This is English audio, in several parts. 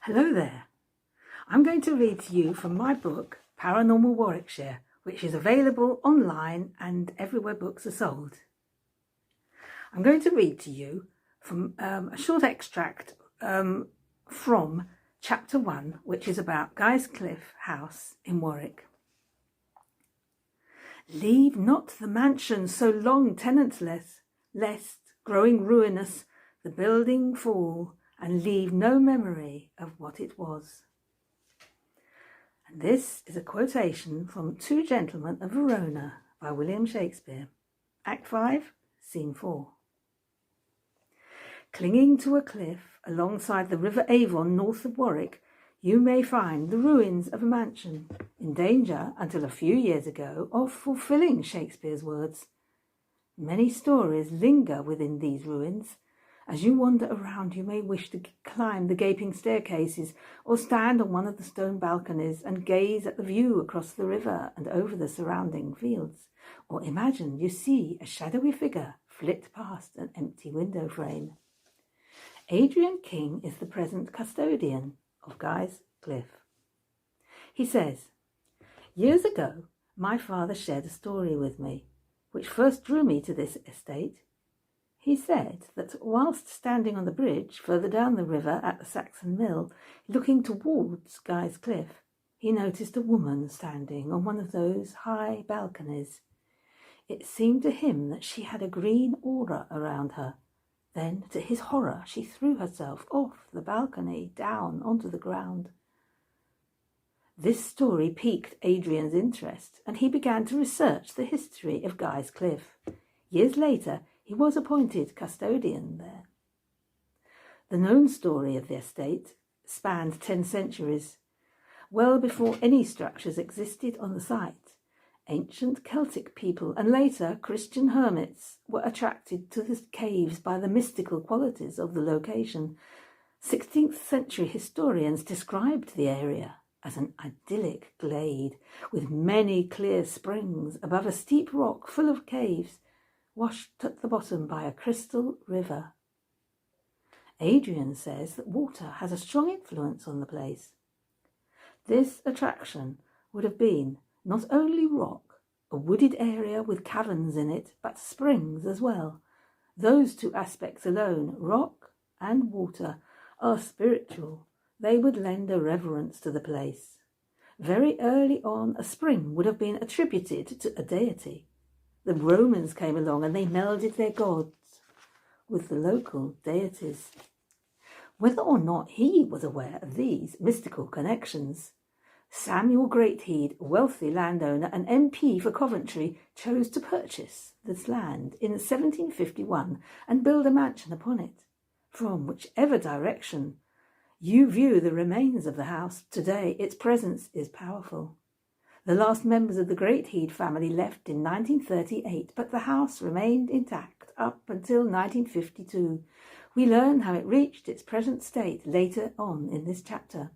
Hello there. I'm going to read to you from my book, Paranormal Warwickshire, which is available online and everywhere books are sold. I'm going to read to you from a short extract from Chapter 1, which is about Guy's Cliffe House in Warwick. Leave not the mansion so long tenantless, lest, growing ruinous, the building fall, and leave no memory of what it was. And this is a quotation from Two Gentlemen of Verona by William Shakespeare, Act 5, Scene 4. Clinging to a cliff alongside the River Avon north of Warwick, you may find the ruins of a mansion, in danger until a few years ago of fulfilling Shakespeare's words. Many stories linger within these ruins. As you wander around, you may wish to climb the gaping staircases or stand on one of the stone balconies and gaze at the view across the river and over the surrounding fields. Or imagine you see a shadowy figure flit past an empty window frame. Adrian King is the present custodian of Guy's Cliffe. He says, "Years ago, my father shared a story with me, which first drew me to this estate. He said that whilst standing on the bridge further down the river at the Saxon Mill, looking towards Guy's Cliffe, he noticed a woman standing on one of those high balconies. It seemed to him that she had a green aura around her. Then, to his horror, she threw herself off the balcony down onto the ground." This story piqued Adrian's interest, and he began to research the history of Guy's Cliffe. Years later, he was appointed custodian there. The known story of the estate spanned 10 centuries. Well before any structures existed on the site, ancient Celtic people and later Christian hermits were attracted to the caves by the mystical qualities of the location. 16th century historians described the area as an idyllic glade with many clear springs above a steep rock full of caves, washed at the bottom by a crystal river. Adrian says that water has a strong influence on the place. This attraction would have been not only rock, a wooded area with caverns in it, but springs as well. Those two aspects alone, rock and water, are spiritual. They would lend a reverence to the place. Very early on, a spring would have been attributed to a deity. The Romans came along and they melded their gods with the local deities. Whether or not he was aware of these mystical connections, Samuel Greatheed, a wealthy landowner and MP for Coventry, chose to purchase this land in 1751 and build a mansion upon it. From whichever direction you view the remains of the house today, its presence is powerful. The last members of the Greatheed family left in 1938, but the house remained intact up until 1952. We learn how it reached its present state later on in this chapter.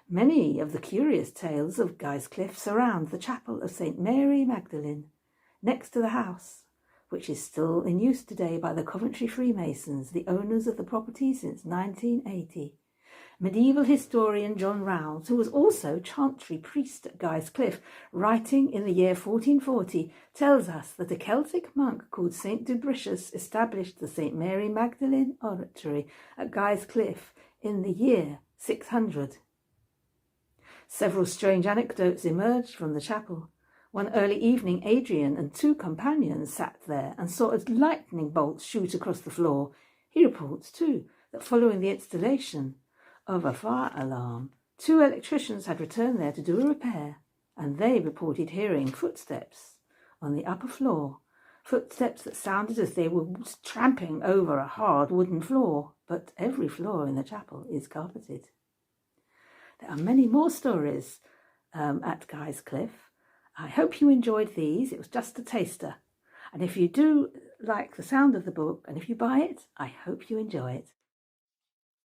Many of the curious tales of Guy's Cliffe surround the chapel of St. Mary Magdalene, next to the house, which is still in use today by the Coventry Freemasons, the owners of the property since 1980. Medieval historian John Rowles, who was also chantry priest at Guy's Cliffe, writing in the year 1440, tells us that a Celtic monk called St. Dubricius established the St. Mary Magdalene Oratory at Guy's Cliffe in the year 600. Several strange anecdotes emerged from the chapel. One early evening, Adrian and 2 companions sat there and saw a lightning bolt shoot across the floor. He reports, too, that following the installation of a fire alarm, 2 electricians had returned there to do a repair, and they reported hearing footsteps on the upper floor, footsteps that sounded as they were tramping over a hard wooden floor, but every floor in the chapel is carpeted. There are many more stories at Guy's Cliffe. I hope you enjoyed these. It was just a taster. And if you do like the sound of the book, and if you buy it, I hope you enjoy it.